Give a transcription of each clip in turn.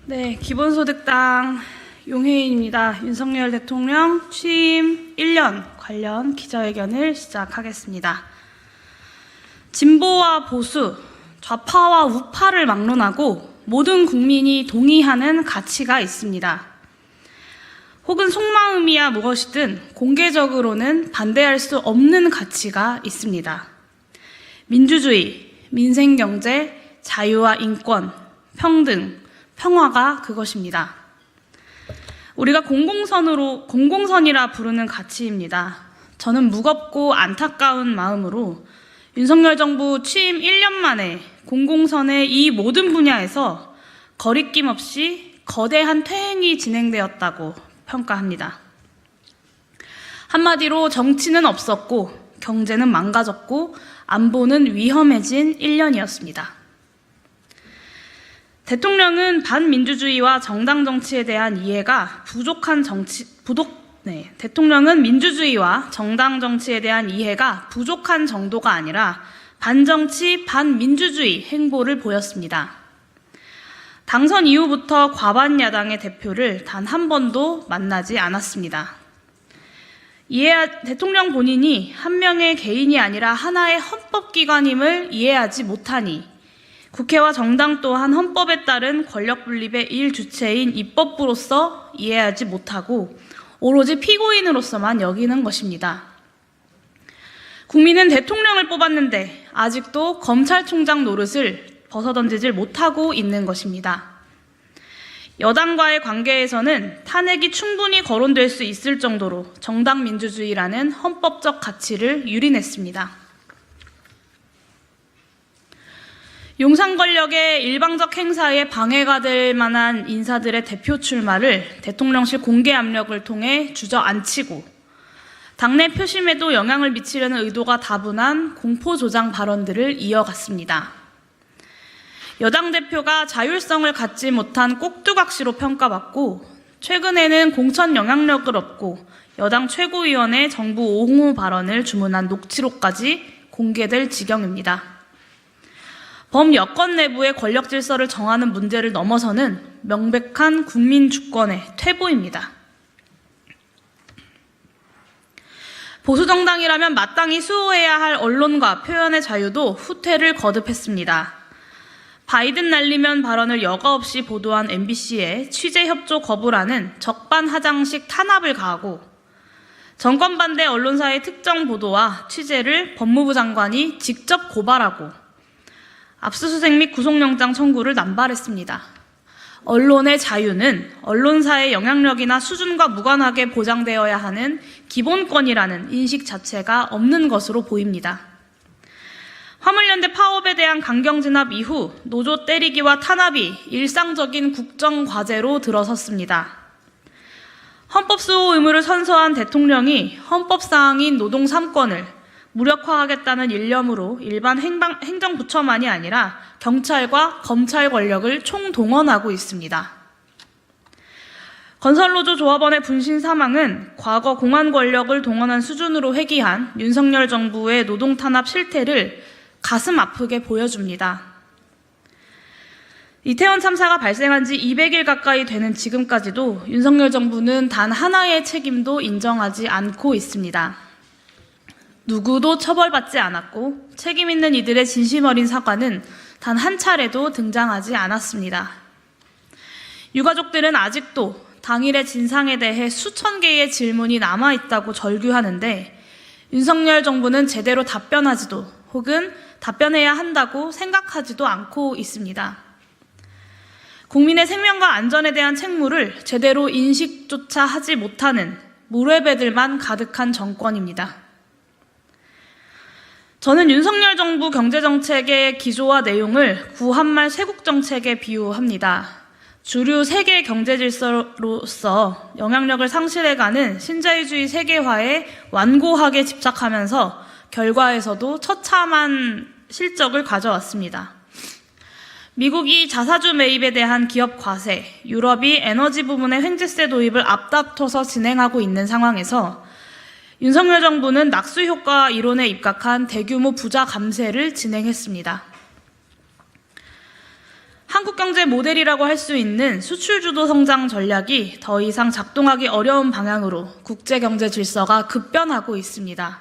네, 기본소득당 용혜인입니다. 윤석열 대통령 취임 1년 관련 기자회견을 시작하겠습니다. 진보와 보수, 좌파와 우파를 막론하고 모든 국민이 동의하는 가치가 있습니다. 혹은 속마음이야 무엇이든 공개적으로는 반대할 수 없는 가치가 있습니다. 민주주의, 민생경제, 자유와 인권, 평등, 평화가 그것입니다. 우리가 공공선이라 부르는 가치입니다. 저는 무겁고 안타까운 마음으로 윤석열 정부 취임 1년 만에 공공선의 이 모든 분야에서 거리낌 없이 거대한 퇴행이 진행되었다고 평가합니다. 한마디로 정치는 없었고 경제는 망가졌고 안보는 위험해진 1년이었습니다. 대통령은 반민주주의와 정당 정치에 대한 이해가 대통령은 민주주의와 정당 정치에 대한 이해가 부족한 정도가 아니라 반정치, 반민주주의 행보를 보였습니다. 당선 이후부터 과반 야당의 대표를 단 한 번도 만나지 않았습니다. 대통령 본인이 한 명의 개인이 아니라 하나의 헌법기관임을 이해하지 못하니 국회와 정당 또한 헌법에 따른 권력 분립의 일주체인 입법부로서 이해하지 못하고 오로지 피고인으로서만 여기는 것입니다. 국민은 대통령을 뽑았는데 아직도 검찰총장 노릇을 벗어던지질 못하고 있는 것입니다. 여당과의 관계에서는 탄핵이 충분히 거론될 수 있을 정도로 정당 민주주의라는 헌법적 가치를 유린했습니다. 용산 권력의 일방적 행사에 방해가 될 만한 인사들의 대표 출마를 대통령실 공개 압력을 통해 주저앉히고 당내 표심에도 영향을 미치려는 의도가 다분한 공포조장 발언들을 이어갔습니다. 여당 대표가 자율성을 갖지 못한 꼭두각시로 평가받고 최근에는 공천 영향력을 얻고 여당 최고위원의 정부 옹호 발언을 주문한 녹취록까지 공개될 지경입니다. 범여권 내부의 권력 질서를 정하는 문제를 넘어서는 명백한 국민 주권의 퇴보입니다. 보수정당이라면 마땅히 수호해야 할 언론과 표현의 자유도 후퇴를 거듭했습니다. 바이든 날리면 발언을 여과 없이 보도한 MBC에 취재 협조 거부라는 적반하장식 탄압을 가하고 정권 반대 언론사의 특정 보도와 취재를 법무부 장관이 직접 고발하고 압수수색 및 구속영장 청구를 남발했습니다. 언론의 자유는 언론사의 영향력이나 수준과 무관하게 보장되어야 하는 기본권이라는 인식 자체가 없는 것으로 보입니다. 화물연대 파업에 대한 강경 진압 이후 노조 때리기와 탄압이 일상적인 국정과제로 들어섰습니다. 헌법수호 의무를 선서한 대통령이 헌법사항인 노동 3권을 무력화하겠다는 일념으로 일반 행정부처만이 아니라 경찰과 검찰 권력을 총동원하고 있습니다. 건설노조 조합원의 분신 사망은 과거 공안 권력을 동원한 수준으로 회귀한 윤석열 정부의 노동 탄압 실태를 가슴 아프게 보여줍니다. 이태원 참사가 발생한 지 200일 가까이 되는 지금까지도 윤석열 정부는 단 하나의 책임도 인정하지 않고 있습니다. 누구도 처벌받지 않았고 책임 있는 이들의 진심 어린 사과는 단 한 차례도 등장하지 않았습니다. 유가족들은 아직도 당일의 진상에 대해 수천 개의 질문이 남아있다고 절규하는데 윤석열 정부는 제대로 답변하지도 혹은 답변해야 한다고 생각하지도 않고 있습니다. 국민의 생명과 안전에 대한 책무를 제대로 인식조차 하지 못하는 무례배들만 가득한 정권입니다. 저는 윤석열 정부 경제정책의 기조와 내용을 구한말 쇄국정책에 비유합니다. 주류 세계 경제질서로서 영향력을 상실해가는 신자유주의 세계화에 완고하게 집착하면서 결과에서도 처참한 실적을 가져왔습니다. 미국이 자사주 매입에 대한 기업 과세, 유럽이 에너지 부문의 횡재세 도입을 앞다퉈서 진행하고 있는 상황에서 윤석열 정부는 낙수 효과 이론에 입각한 대규모 부자 감세를 진행했습니다. 한국 경제 모델이라고 할 수 있는 수출주도 성장 전략이 더 이상 작동하기 어려운 방향으로 국제 경제 질서가 급변하고 있습니다.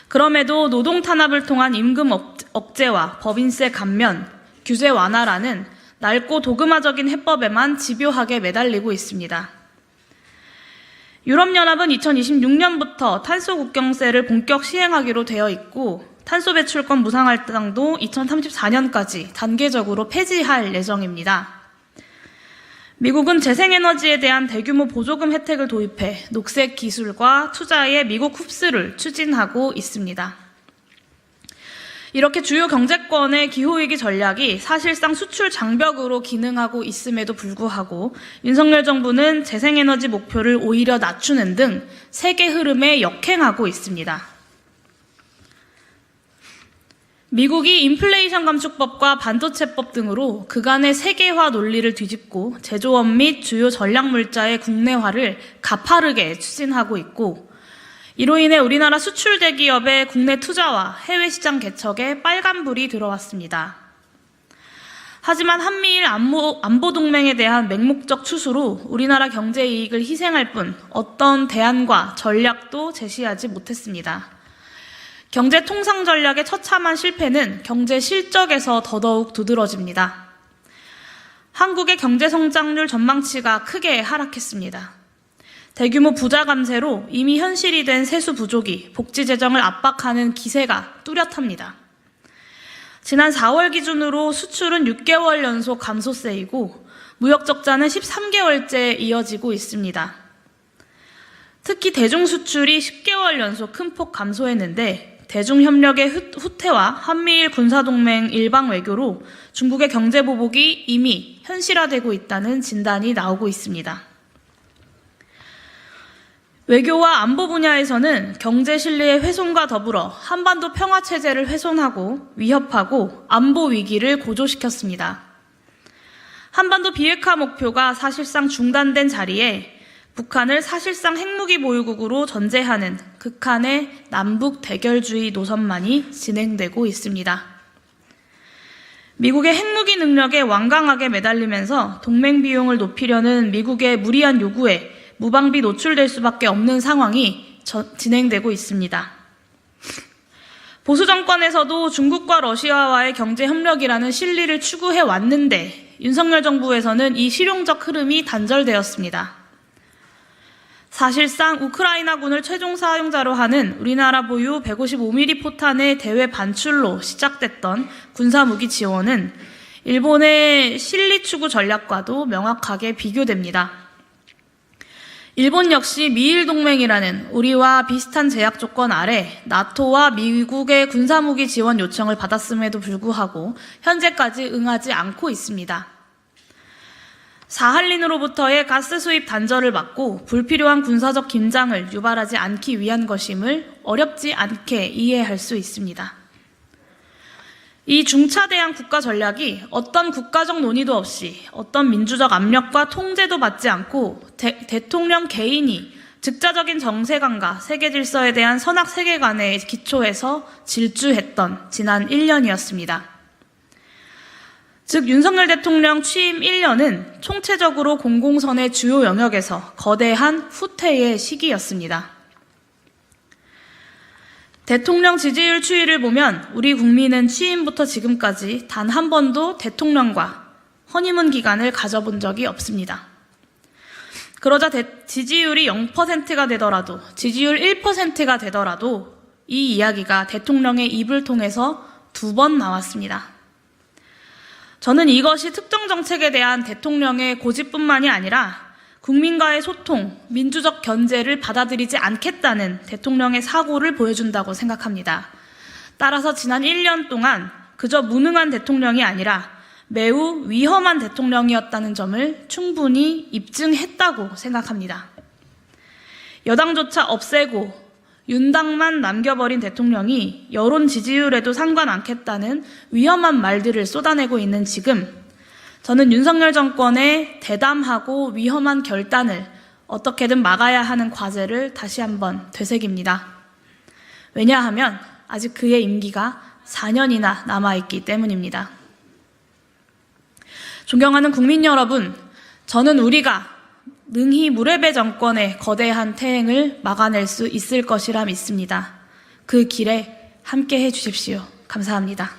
그럼에도 노동 탄압을 통한 임금 억제와 법인세 감면, 규제 완화라는 낡고 도그마적인 해법에만 집요하게 매달리고 있습니다. 유럽연합은 2026년부터 탄소 국경세를 본격 시행하기로 되어 있고 탄소 배출권 무상할당도 2034년까지 단계적으로 폐지할 예정입니다. 미국은 재생에너지에 대한 대규모 보조금 혜택을 도입해 녹색 기술과 투자의 미국 흡수를 추진하고 있습니다. 이렇게 주요 경제권의 기후위기 전략이 사실상 수출 장벽으로 기능하고 있음에도 불구하고 윤석열 정부는 재생에너지 목표를 오히려 낮추는 등 세계 흐름에 역행하고 있습니다. 미국이 인플레이션 감축법과 반도체법 등으로 그간의 세계화 논리를 뒤집고 제조업 및 주요 전략물자의 국내화를 가파르게 추진하고 있고 이로 인해 우리나라 수출 대기업의 국내 투자와 해외 시장 개척에 빨간불이 들어왔습니다. 하지만 한미일 안보 동맹에 대한 맹목적 추수로 우리나라 경제 이익을 희생할 뿐 어떤 대안과 전략도 제시하지 못했습니다. 경제 통상 전략의 처참한 실패는 경제 실적에서 더더욱 두드러집니다. 한국의 경제 성장률 전망치가 크게 하락했습니다. 대규모 부자 감세로 이미 현실이 된 세수 부족이 복지 재정을 압박하는 기세가 뚜렷합니다. 지난 4월 기준으로 수출은 6개월 연속 감소세이고 무역 적자는 13개월째 이어지고 있습니다. 특히 대중 수출이 10개월 연속 큰 폭 감소했는데 대중협력의 후퇴와 한미일 군사동맹 일방 외교로 중국의 경제 보복이 이미 현실화되고 있다는 진단이 나오고 있습니다. 외교와 안보 분야에서는 경제 신뢰의 훼손과 더불어 한반도 평화체제를 훼손하고 위협하고 안보 위기를 고조시켰습니다. 한반도 비핵화 목표가 사실상 중단된 자리에 북한을 사실상 핵무기 보유국으로 전제하는 극한의 남북 대결주의 노선만이 진행되고 있습니다. 미국의 핵무기 능력에 완강하게 매달리면서 동맹 비용을 높이려는 미국의 무리한 요구에 무방비 노출될 수밖에 없는 상황이 진행되고 있습니다. 보수 정권에서도 중국과 러시아와의 경제 협력이라는 실리를 추구해 왔는데 윤석열 정부에서는 이 실용적 흐름이 단절되었습니다. 사실상 우크라이나군을 최종 사용자로 하는 우리나라 보유 155mm 포탄의 대외 반출로 시작됐던 군사무기 지원은 일본의 실리 추구 전략과도 명확하게 비교됩니다. 일본 역시 미일 동맹이라는 우리와 비슷한 제약 조건 아래 나토와 미국의 군사무기 지원 요청을 받았음에도 불구하고 현재까지 응하지 않고 있습니다. 사할린으로부터의 가스 수입 단절을 막고 불필요한 군사적 긴장을 유발하지 않기 위한 것임을 어렵지 않게 이해할 수 있습니다. 이 중차대한 국가 전략이 어떤 국가적 논의도 없이 어떤 민주적 압력과 통제도 받지 않고 대통령 개인이 즉자적인 정세관과 세계 질서에 대한 선악 세계관에 기초해서 질주했던 지난 1년이었습니다. 즉 윤석열 대통령 취임 1년은 총체적으로 공공선의 주요 영역에서 거대한 후퇴의 시기였습니다. 대통령 지지율 추이를 보면 우리 국민은 취임부터 지금까지 단 한 번도 대통령과 허니문 기간을 가져본 적이 없습니다. 그러자 지지율이 0%가 되더라도 지지율 1%가 되더라도 이 이야기가 대통령의 입을 통해서 2번 나왔습니다. 저는 이것이 특정 정책에 대한 대통령의 고집뿐만이 아니라 국민과의 소통, 민주적 견제를 받아들이지 않겠다는 대통령의 사고를 보여준다고 생각합니다. 따라서 지난 1년 동안 그저 무능한 대통령이 아니라 매우 위험한 대통령이었다는 점을 충분히 입증했다고 생각합니다. 여당조차 없애고 윤당만 남겨버린 대통령이 여론 지지율에도 상관 않겠다는 위험한 말들을 쏟아내고 있는 지금 저는 윤석열 정권의 대담하고 위험한 결단을 어떻게든 막아야 하는 과제를 다시 한번 되새깁니다. 왜냐하면 아직 그의 임기가 4년이나 남아있기 때문입니다. 존경하는 국민 여러분, 저는 우리가 능히 무레베 정권의 거대한 태행을 막아낼 수 있을 것이라 믿습니다. 그 길에 함께 해주십시오. 감사합니다.